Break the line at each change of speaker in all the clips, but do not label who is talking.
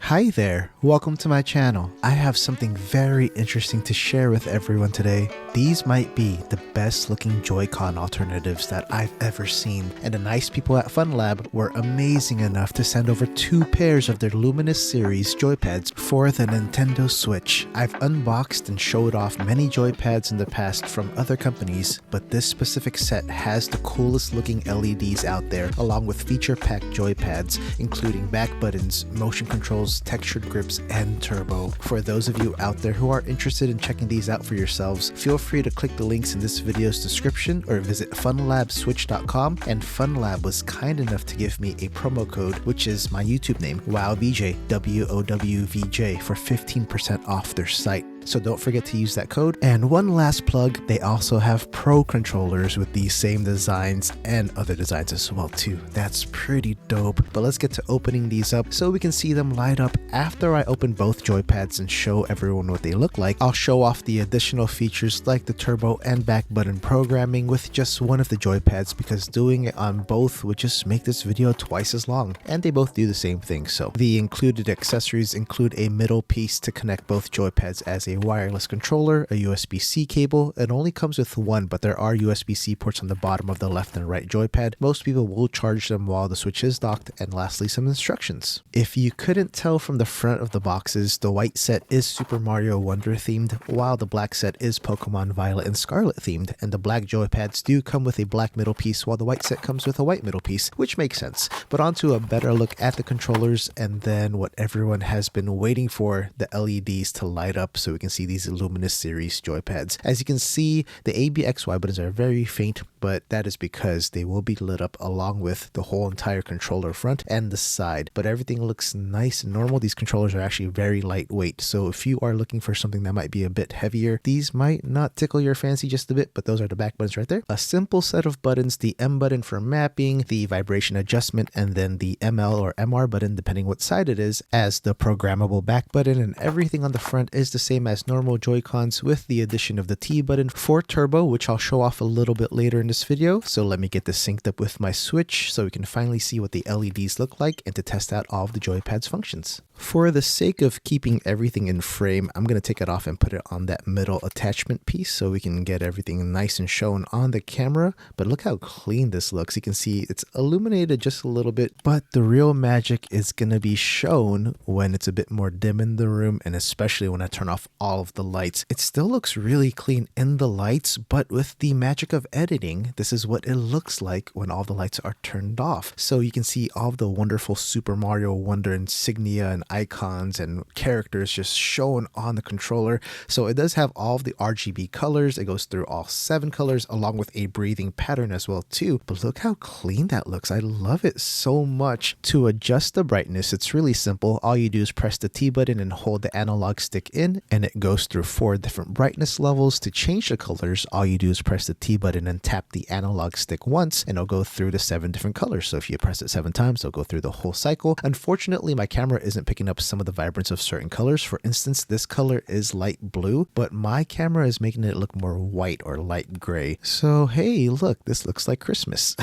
Hi there, welcome to my channel. I have something very interesting to share with everyone today. These might be the best looking Joy-Con alternatives that I've ever seen, and the nice people at FUNLAB were amazing enough to send over 2 pairs of their Luminous series joypads for the Nintendo Switch. I've unboxed and showed off many joypads in the past from other companies, but this specific set has the coolest looking LEDs out there, along with feature-packed joypads, including back buttons, motion controls, textured grips, and turbo. For those of you out there who are interested in checking these out for yourselves, feel free to click the links in this video's description or visit funlabswitch.com, and FUNLAB was kind enough to give me a promo code, which is my YouTube name, WOWVJ, WOWVJ, for 15% off their site. So don't forget to use that code. And one last plug, they also have Pro controllers with these same designs and other designs as well too. That's pretty dope. But let's get to opening these up so we can see them light up. After I open both joypads and show everyone what they look like, I'll show off the additional features like the turbo and back button programming with just one of the joypads, because doing it on both would just make this video twice as long. And they both do the same thing. So the included accessories include a middle piece to connect both joypads as a wireless controller, a USB-C cable. It only comes with one, but there are USB-C ports on the bottom of the left and right joypad. Most people will charge them while the Switch is docked, and lastly some instructions. If you couldn't tell from the front of the boxes, the white set is Super Mario Wonder themed, while the black set is Pokemon Violet and Scarlet themed, and the black joypads do come with a black middle piece while the white set comes with a white middle piece, which makes sense. But on to a better look at the controllers, and then what everyone has been waiting for, the LEDs to light up so we can see these Luminous series joypads. As you can see, the A, B, X, Y buttons are very faint, but that is because they will be lit up along with the whole entire controller front and the side. But everything looks nice and normal. These controllers are actually very lightweight, so if you are looking for something that might be a bit heavier, these might not tickle your fancy just a bit, but those are the back buttons right there. A simple set of buttons, the M button for mapping, the vibration adjustment, and then the ML or MR button depending what side it is as the programmable back button, and everything on the front is the same as normal Joy-Cons with the addition of the T button for turbo, which I'll show off a little bit later in this video. So let me get this synced up with my Switch so we can finally see what the LEDs look like and to test out all of the joypad's functions. For the sake of keeping everything in frame, I'm going to take it off and put it on that middle attachment piece so we can get everything nice and shown on the camera. But look how clean this looks. You can see it's illuminated just a little bit, but the real magic is going to be shown when it's a bit more dim in the room, and especially when I turn off all of the lights. It still looks really clean in the lights, but with the magic of editing, this is what it looks like when all the lights are turned off. So you can see all of the wonderful Super Mario Wonder insignia and icons and characters just shown on the controller. So it does have all of the RGB colors. It goes through all 7 colors along with a breathing pattern as well too. But look how clean that looks. I love it so much. To adjust the brightness, it's really simple. All you do is press the T button and hold the analog stick in, and it goes through 4 different brightness levels. To change the colors, all you do is press the T button and tap the analog stick once, and it'll go through the 7 different colors. So if you press it 7 times, it'll go through the whole cycle. Unfortunately, my camera isn't picking up some of the vibrance of certain colors. For instance, this color is light blue, but my camera is making it look more white or light gray. So hey, look, this looks like Christmas.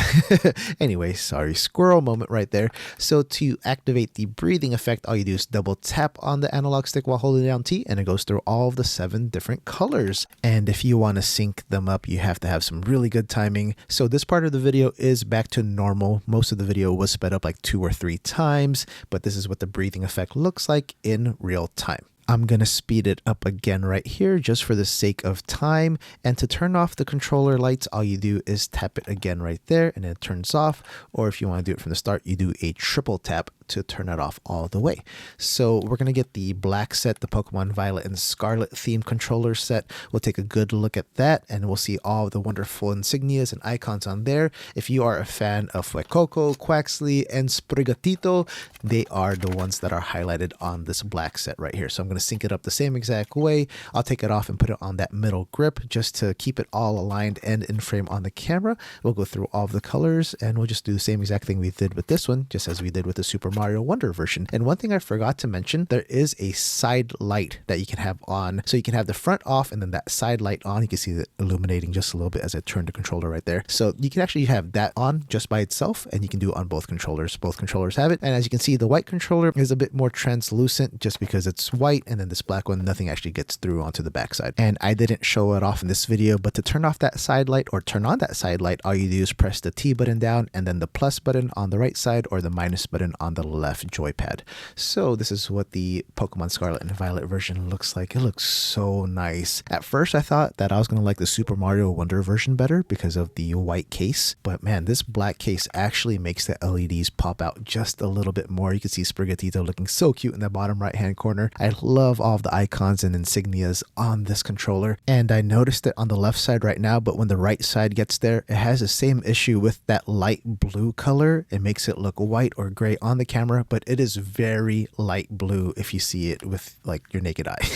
Anyway, sorry, squirrel moment right there. So to activate the breathing effect, all you do is double tap on the analog stick while holding down T, and it goes through all of the 7 different colors. And if you want to sync them up, you have to have some really good timing. So this part of the video is back to normal. Most of the video was sped up like 2 or 3 times, but this is what the breathing effect looks like in real time. I'm going to speed it up again right here just for the sake of time. And to turn off the controller lights, all you do is tap it again right there and it turns off. Or if you want to do it from the start, you do a triple tap to turn it off all the way. So we're going to get the black set, the Pokemon Violet and Scarlet themed controller set. We'll take a good look at that and we'll see all of the wonderful insignias and icons on there. If you are a fan of Fuecoco, Quaxley, and Sprigatito, they are the ones that are highlighted on this black set right here. So I'm going to sync it up the same exact way. I'll take it off and put it on that middle grip just to keep it all aligned and in frame on the camera. We'll go through all of the colors and we'll just do the same exact thing we did with this one, just as we did with the Super Mario Wonder version. And one thing I forgot to mention, there is a side light that you can have on. So you can have the front off and then that side light on. You can see it illuminating just a little bit as I turn the controller right there. So you can actually have that on just by itself, and you can do it on both controllers. Both controllers have it. And as you can see, the white controller is a bit more translucent just because it's white, and then this black one, nothing actually gets through onto the backside. And I didn't show it off in this video, but to turn off that side light or turn on that side light, all you do is press the T button down and then the plus button on the right side or the minus button on the left joypad. So this is what the Pokemon Scarlet and Violet version looks like. It looks so nice. At first I thought that I was going to like the Super Mario Wonder version better because of the white case, but man, this black case actually makes the LEDs pop out just a little bit more. You can see Sprigatito looking so cute in the bottom right hand corner. I love all of the icons and insignias on this controller, and I noticed it on the left side right now, but when the right side gets there, it has the same issue with that light blue color. It makes it look white or gray on the camera, but it is very light blue if you see it with like your naked eye.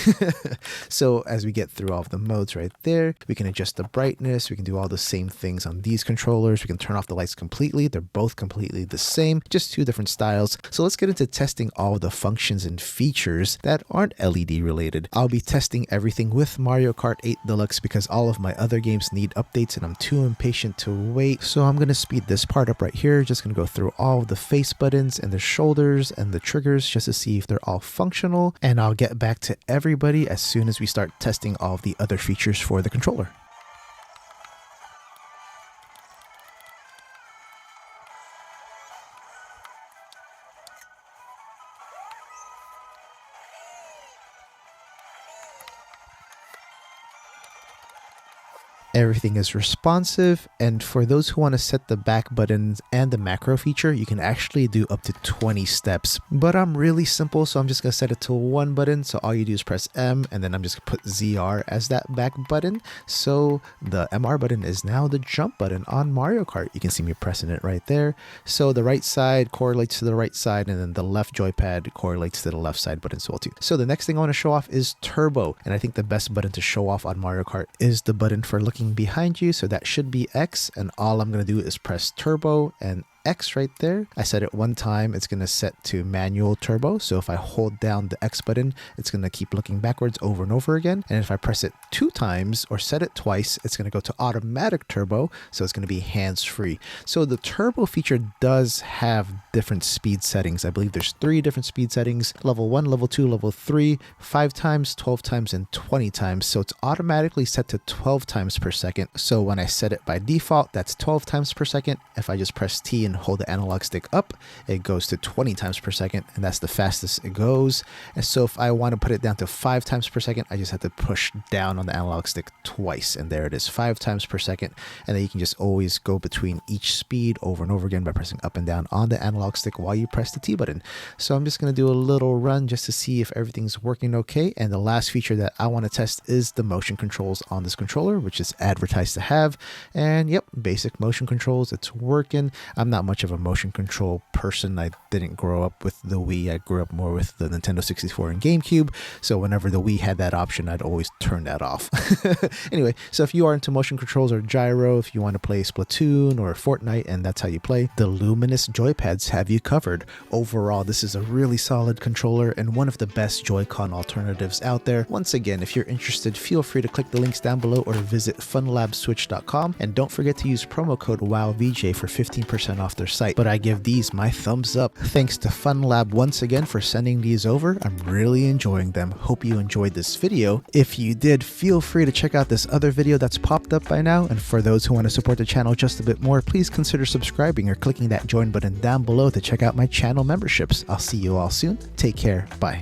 So as we get through all of the modes right there, we can adjust the brightness. We can do all the same things on these controllers. We can turn off the lights completely. They're both completely the same, just two different styles. So let's get into testing all of the functions and features that aren't LED related. I'll be testing everything with Mario Kart 8 Deluxe because all of my other games need updates and I'm too impatient to wait. So I'm going to speed this part up right here. Just going to go through all of the face buttons and the shoulders and the triggers just to see if they're all functional. And I'll get back to everybody as soon as we start testing all of the other features for the controller. Everything is responsive, and for those who want to set the back buttons and the macro feature, you can actually do up to 20 steps. But I'm really simple, so I'm just going to set it to one button. So all you do is press M, and then I'm just going to put ZR as that back button. So the MR button is now the jump button on Mario Kart. You can see me pressing it right there. So the right side correlates to the right side, and then the left joypad correlates to the left side button as well too. So the next thing I want to show off is Turbo, and I think the best button to show off on Mario Kart is the button for looking behind you. So that should be X, and all I'm going to do is press Turbo and X right there. I set it one time, it's going to set to manual turbo. So if I hold down the X button, it's going to keep looking backwards over and over again. And if I press it 2 times or set it twice, it's going to go to automatic turbo. So it's going to be hands-free. So the turbo feature does have different speed settings. I believe there's 3 different speed settings: level 1, level 2, level 3, 5 times, 12 times, and 20 times. So it's automatically set to 12 times per second. So when I set it by default, that's 12 times per second. If I just press T and hold the analog stick up, it goes to 20 times per second, and that's the fastest it goes. And so if I want to put it down to 5 times per second, I just have to push down on the analog stick twice, and there it is, 5 times per second. And then you can just always go between each speed over and over again by pressing up and down on the analog stick while you press the T button. So I'm just going to do a little run just to see if everything's working okay. And the last feature that I want to test is the motion controls on this controller, which is advertised to have. And yep, basic motion controls, it's working. I'm not much of a motion control person. I didn't grow up with the Wii. I grew up more with the Nintendo 64 and GameCube. So whenever the Wii had that option, I'd always turn that off. Anyway, so if you are into motion controls or gyro, if you want to play Splatoon or Fortnite and that's how you play, the Luminous joypads have you covered. Overall, this is a really solid controller and one of the best Joy-Con alternatives out there. Once again, if you're interested, feel free to click the links down below or visit funlabswitch.com, and don't forget to use promo code WOWVJ for 15% off their site. But I give these my thumbs up. Thanks to FunLab once again for sending these over. I'm really enjoying them. Hope you enjoyed this video. If you did, feel free to check out this other video that's popped up by now. And for those who want to support the channel just a bit more, please consider subscribing or clicking that join button down below to check out my channel memberships. I'll see you all soon. Take care. Bye.